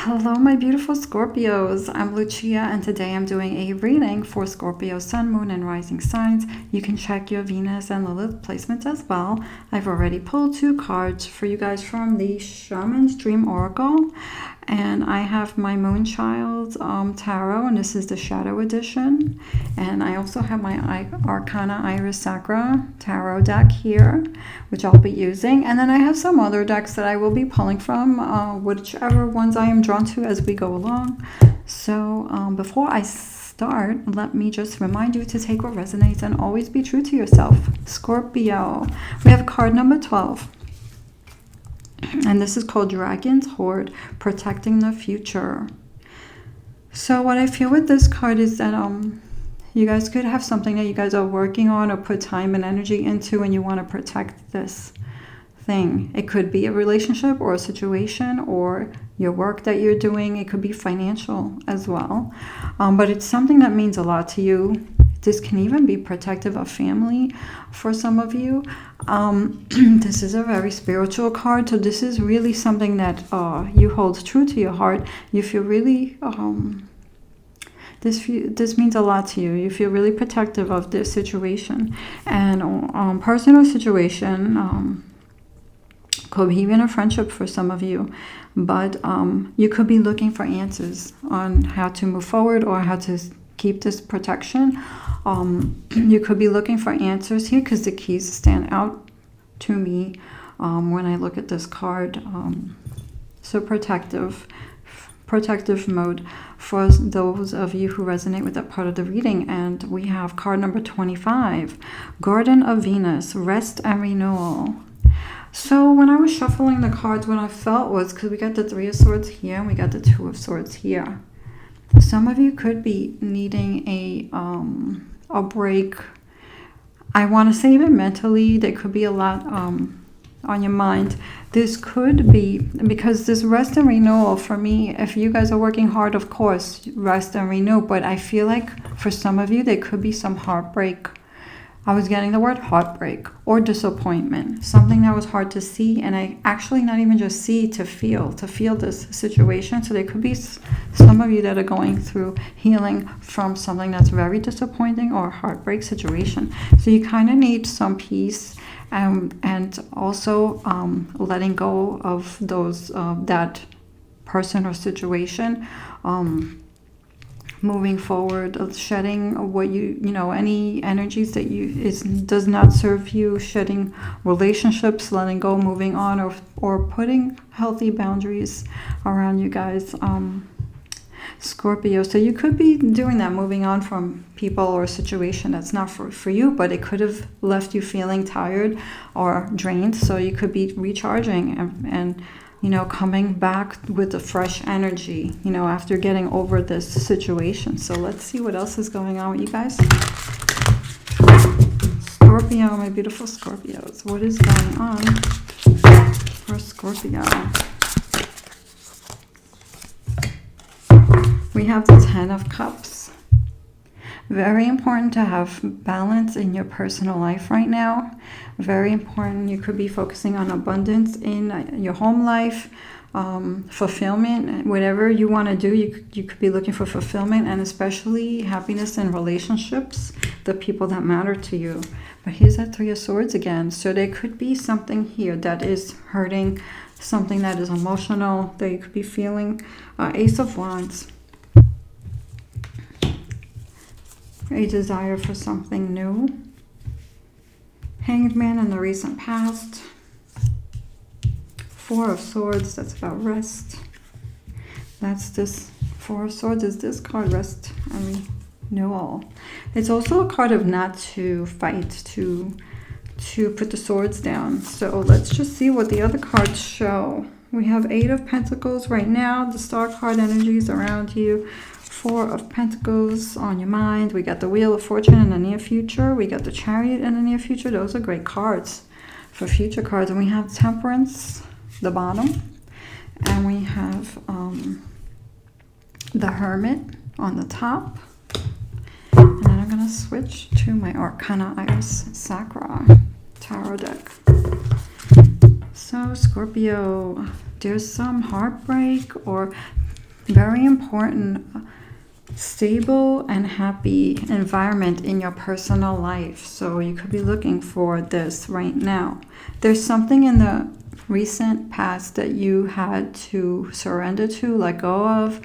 Hello, my beautiful Scorpios. I'm Lucia, and today I'm doing a reading for Scorpio, Sun, Moon, and Rising signs. You can check your Venus and Lilith placements as well. I've already pulled 2 cards for you guys from the Shaman's Dream Oracle, and I have my Moonchild Tarot, and this is the Shadow Edition. And I also have my Arcana Iris Sacra Tarot deck here, which I'll be using. And then I have some other decks that I will be pulling from, whichever ones I am drawn to as we go along. So before I start, let me just remind you to take what resonates and always be true to yourself. Scorpio, we have card number 12. And this is called Dragon's Hoard, Protecting the Future. So what I feel with this card is that you guys could have something that you guys are working on or put time and energy into, and you want to protect this thing. It could be a relationship or a situation or your work that you're doing. It could be financial as well. But it's something that means a lot to you. This can even be protective of family for some of you. This is a very spiritual card. So this is really something that you hold true to your heart. You feel really... This means a lot to you. You feel really protective of this situation. And personal situation... could be even a friendship for some of you, but you could be looking for answers on how to move forward or how to keep this protection. You could be looking for answers here because the keys stand out to me when I look at this card. So protective mode for those of you who resonate with that part of the reading. And we have card number 25, Garden of Venus, Rest and Renewal. So when I was shuffling the cards, what I felt was, because we got the 3 of Swords here and we got the 2 of Swords here. Some of you could be needing a break. I want to say even mentally, there could be a lot on your mind. This could be, because this rest and renewal, for me, if you guys are working hard, of course, rest and renew. But I feel like for some of you, there could be some heartbreak. I was getting the word heartbreak or disappointment, something that was hard to see, and I actually not even just see, to feel this situation. So there could be some of you that are going through healing from something that's very disappointing or a heartbreak situation. So you kind of need some peace and also letting go of those that person or situation. Moving forward, shedding what any energies that does not serve you, shedding relationships, letting go, moving on, or putting healthy boundaries around you guys, Scorpio. So you could be doing that, moving on from people or a situation that's not for you, but it could have left you feeling tired or drained. So you could be recharging and coming back with a fresh energy, after getting over this situation. So let's see what else is going on with you guys. Scorpio, my beautiful Scorpios. What is going on for Scorpio? We have the 10 of Cups. Very important to have balance in your personal life right now. Very important. You could be focusing on abundance in your home life, fulfillment, whatever you want to do. You could be looking for fulfillment, and especially happiness in relationships, the people that matter to you. But here's that 3 of Swords again. So there could be something here that is hurting, something that is emotional that you could be feeling. Ace of Wands. A desire for something new. Hanged Man in the recent past. 4 of Swords, that's about rest. That's this 4 of Swords is this card, rest and renewal. It's also a card of not to fight, to put the swords down. So let's just see what the other cards show. We have 8 of Pentacles right now, the Star card energies around you. 4 of Pentacles on your mind. We got the Wheel of Fortune in the near future. We got the Chariot in the near future. Those are great cards for future cards. And we have Temperance, the bottom. And we have the Hermit on the top. And then I'm going to switch to my Arcana Iris Sacra Tarot deck. So Scorpio, there's some heartbreak, or Very important, stable and happy environment in your personal life. So you could be looking for this right now. There's something in the recent past that you had to surrender to, let go of,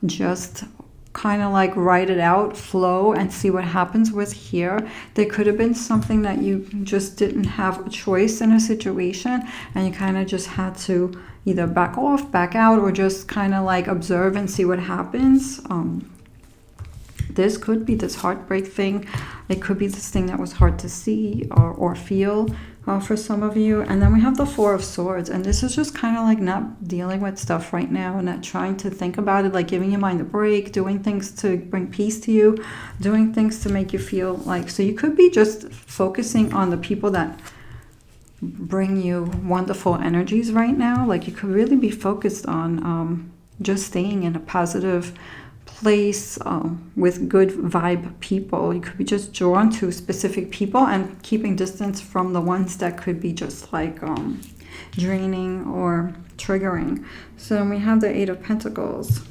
just kind of like write it out, flow, and see what happens with here. There could have been something that you just didn't have a choice in a situation, and you kind of just had to either back off, back out, or just kind of like observe and see what happens. This could be this heartbreak thing. It could be this thing that was hard to see or feel for some of you. And then we have the Four of Swords. And this is just kind of like not dealing with stuff right now, and not trying to think about it, like giving your mind a break, doing things to bring peace to you, doing things to make you feel like, so you could be just focusing on the people that bring you wonderful energies right now. Like you could really be focused on just staying in a positive place with good vibe people. You could be just drawn to specific people and keeping distance from the ones that could be just like draining or triggering. So then we have the Eight of Pentacles.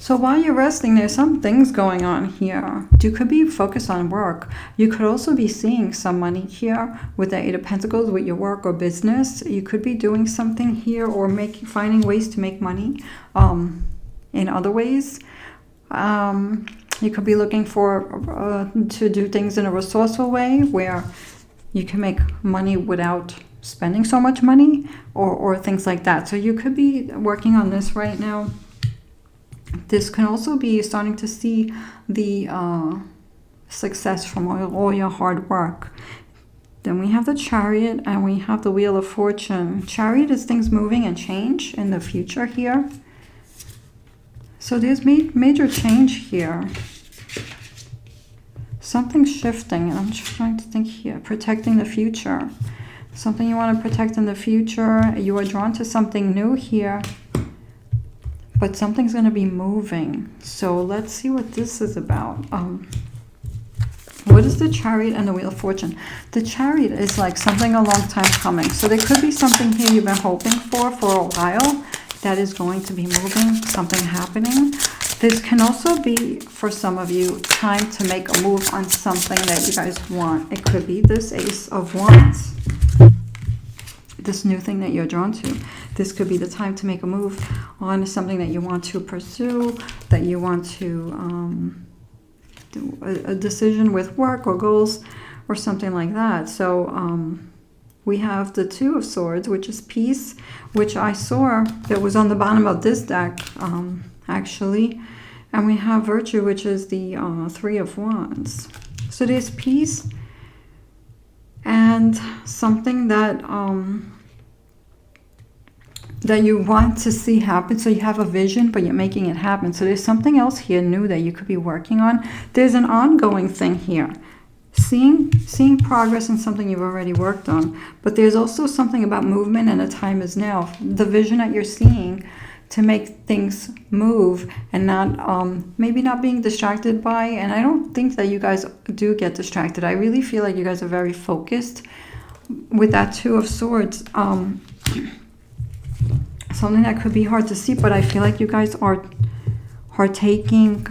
So while you're resting, there's some things going on here. You could be focused on work. You could also be seeing some money here with the Eight of Pentacles with your work or business. You could be doing something here or finding ways to make money in other ways. You could be looking for to do things in a resourceful way where you can make money without spending so much money or things like that. So you could be working on this right now. This can also be starting to see the success from all your hard work. Then we have the Chariot and we have the Wheel of Fortune. Chariot is things moving and change in the future here. So there's major change here. Something's shifting. I'm trying to think here. Protecting the future. Something you want to protect in the future. You are drawn to something new here. But something's going to be moving. So let's see what this is about. What is the Chariot and the Wheel of Fortune? The Chariot is like something a long time coming. So there could be something here you've been hoping for a while that is going to be moving, something happening. This can also be, for some of you, time to make a move on something that you guys want. It could be this Ace of Wands. This new thing that you're drawn to. This could be the time to make a move on something that you want to pursue, that you want to do a decision with work or goals or something like that. So we have the Two of Swords, which is peace, which I saw that was on the bottom of this deck, actually. And we have Virtue, which is the Three of Wands. So there's peace and something that that you want to see happen. So you have a vision, but you're making it happen. So there's something else here new that you could be working on. There's an ongoing thing here. Seeing progress in something you've already worked on. But there's also something about movement, and the time is now. The vision that you're seeing to make things move and not maybe not being distracted by, and I don't think that you guys do get distracted. I really feel like you guys are very focused with that Two of Swords. Something that could be hard to see, but I feel like you guys are taking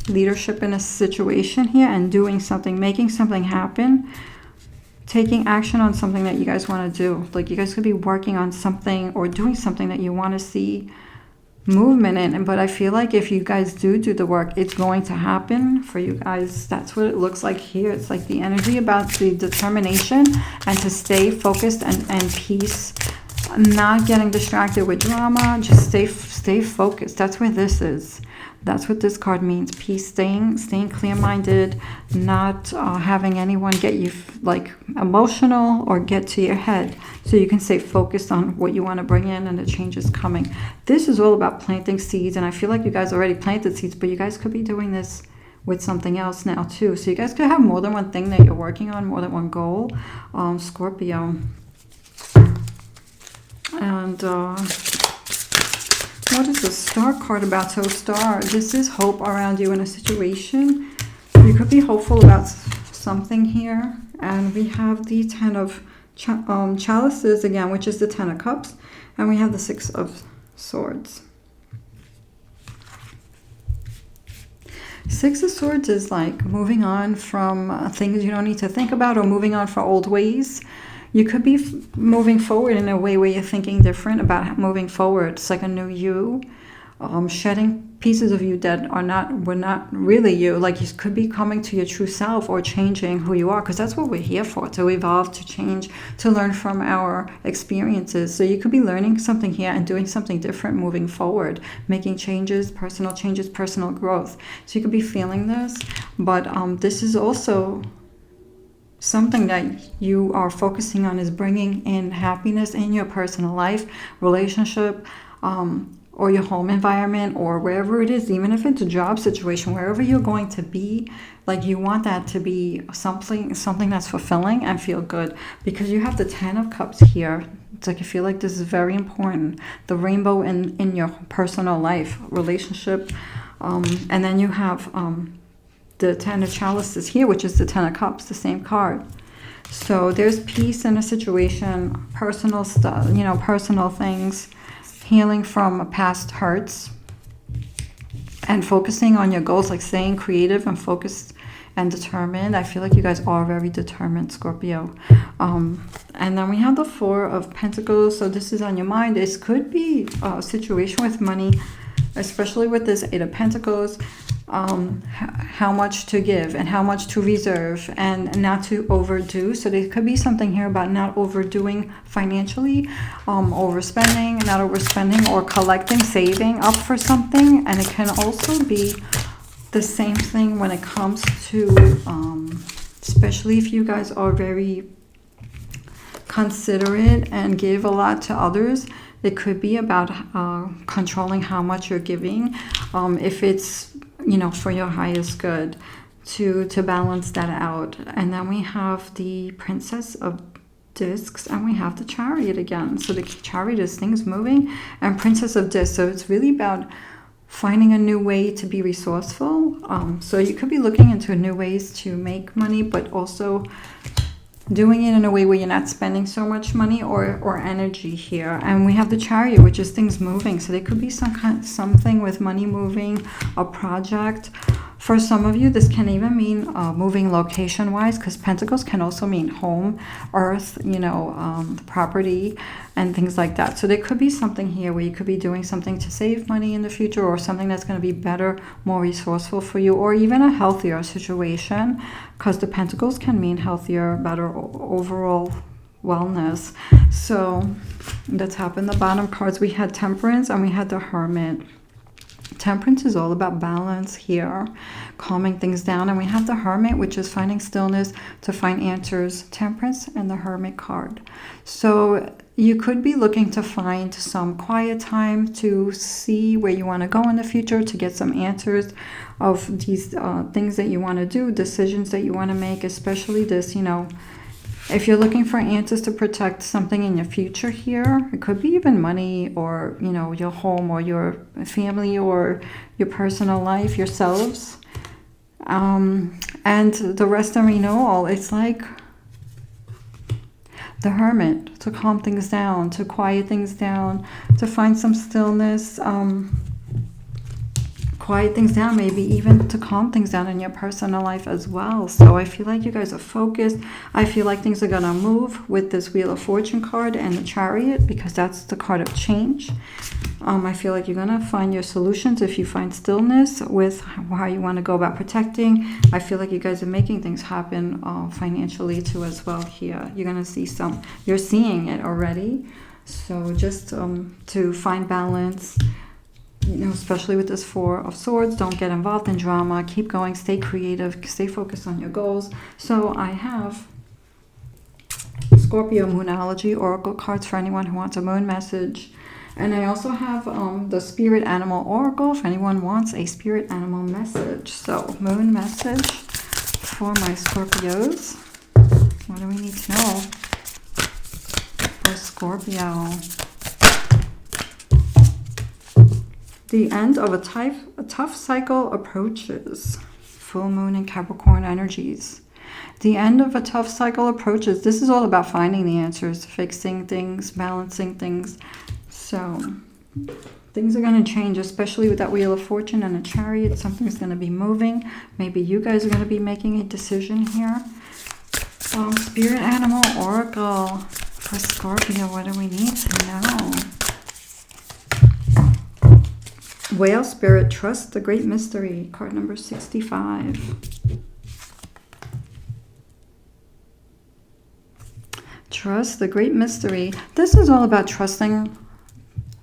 leadership in a situation here and doing something, making something happen, taking action on something that you guys want to do. Like you guys could be working on something or doing something that you want to see movement in. But I feel like if you guys do the work, it's going to happen for you guys. That's what it looks like here. It's like the energy about the determination and to stay focused and peace. Not getting distracted with drama. Just stay focused. That's where this is. That's what this card means. Peace, staying clear-minded, not having anyone get you like emotional or get to your head, so you can stay focused on what you want to bring in and the change is coming. This is all about planting seeds, and I feel like you guys already planted seeds, but you guys could be doing this with something else now too. So you guys could have more than one thing that you're working on, more than one goal, Scorpio. And what is the Star card about? So Star, this is hope around you in a situation. You could be hopeful about something here. And we have the Ten of Chalices again, which is the Ten of Cups. And we have the Six of Swords. Six of Swords is like moving on from things you don't need to think about, or moving on for old ways. You could be moving forward in a way where you're thinking different about moving forward. It's like a new you, shedding pieces of you that were not really you. Like, you could be coming to your true self, or changing who you are, because that's what we're here for, to evolve, to change, to learn from our experiences. So you could be learning something here and doing something different moving forward, making changes, personal growth. So you could be feeling this, but this is also something that you are focusing on, is bringing in happiness in your personal life, relationship, or your home environment, or wherever it is, even if it's a job situation, wherever you're going to be, like, you want that to be something that's fulfilling and feel good, because you have the 10 of Cups here. It's like, you feel like this is very important, the rainbow in your personal life, relationship, and then you have the 10 of Chalices here, which is the 10 of Cups, the same card. So there's peace in a situation, personal stuff, personal things, healing from past hurts, and focusing on your goals, like staying creative and focused and determined. I feel like you guys are very determined, Scorpio. And then we have the Four of Pentacles. So this is on your mind. This could be a situation with money, especially with this Eight of Pentacles. How much to give and how much to reserve, and not to overdo. So there could be something here about not overdoing financially, overspending, or collecting, saving up for something. And it can also be the same thing when it comes to, especially if you guys are very considerate and give a lot to others. It could be about controlling how much you're giving, if it's for your highest good, to balance that out. And then we have the Princess of Discs, and we have the Chariot again. So the Chariot is things moving, and Princess of Discs, so it's really about finding a new way to be resourceful. So you could be looking into new ways to make money, but also doing it in a way where you're not spending so much money or energy here. And we have the Chariot, which is things moving. So there could be something with money moving, a project. For some of you, this can even mean moving location-wise, because Pentacles can also mean home, earth, property, and things like that. So there could be something here where you could be doing something to save money in the future, or something that's going to be better, more resourceful for you, or even a healthier situation, because the Pentacles can mean healthier, better overall wellness. So the top and the bottom cards, we had Temperance and we had the Hermit. Temperance is all about balance here, calming things down. And we have the Hermit, which is finding stillness to find answers. Temperance and the Hermit card. So you could be looking to find some quiet time to see where you want to go in the future, to get some answers of these things that you want to do, decisions that you want to make, especially this, if you're looking for answers to protect something in your future here. It could be even money, or, your home, or your family, or your personal life, yourselves. And the rest of renewal, it's like the Hermit, to calm things down, to quiet things down, to find some stillness, quiet things down, maybe even to calm things down in your personal life as well. So I feel like you guys are focused. I feel like things are going to move with this Wheel of Fortune card and the Chariot, because that's the card of change. I feel like you're going to find your solutions if you find stillness with how you want to go about protecting. I feel like you guys are making things happen financially too as well here. You're going to see you're seeing it already. So just to find balance, especially with this Four of Swords, don't get involved in drama. Keep going, stay creative, stay focused on your goals. So I have Scorpio Moonology Oracle cards for anyone who wants a moon message. And I also have the Spirit Animal Oracle for anyone wants a Spirit Animal message. So moon message for my Scorpios. What do we need to know for Scorpio? The end of a tough cycle approaches. Full moon and Capricorn energies. The end of a tough cycle approaches. This is all about finding the answers, fixing things, balancing things. So Things are going to change, especially with that Wheel of Fortune and a Chariot. Something's going to be moving. Maybe you guys are going to be making a decision here. Spirit Animal Oracle for Scorpio. What do we need to know? Whale Spirit, trust the great mystery. Card number 65. Trust the great mystery. This is all about trusting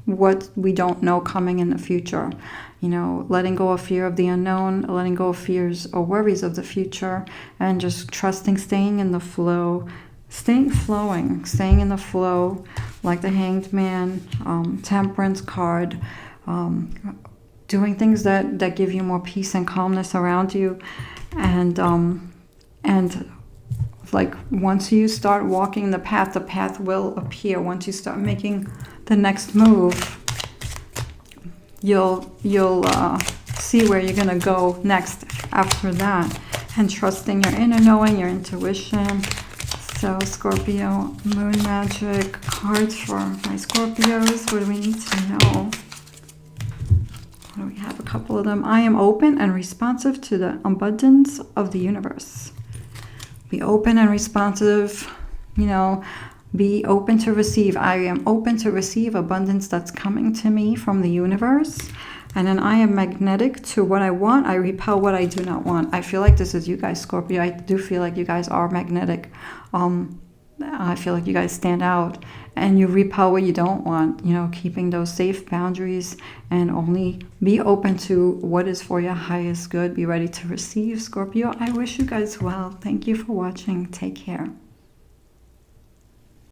what we don't know coming in the future. You know, letting go of fear of the unknown, letting go of fears or worries of the future, and just trusting, staying in the flow, staying in the flow, like the Hanged Man, Temperance card, doing things that give you more peace and calmness around you, and like once you start walking the path will appear. Once you start making the next move, you'll see where you're gonna go next after that, and trusting your inner knowing, your intuition. So Scorpio, moon magic cards for my Scorpios. What do we need to know? We have a couple of them. I am open and responsive to the abundance of the universe. Be open and responsive, you know, be open to receive. I am open to receive abundance that's coming to me from the universe. And then I am magnetic to what I want. I repel what I do not want. I feel like this is you guys, Scorpio. I do feel like you guys are magnetic. I feel like you guys stand out, and you repel what you don't want, you know, keeping those safe boundaries, and only be open to what is for your highest good. Be ready to receive, Scorpio. I wish you guys well. Thank you for watching. Take care.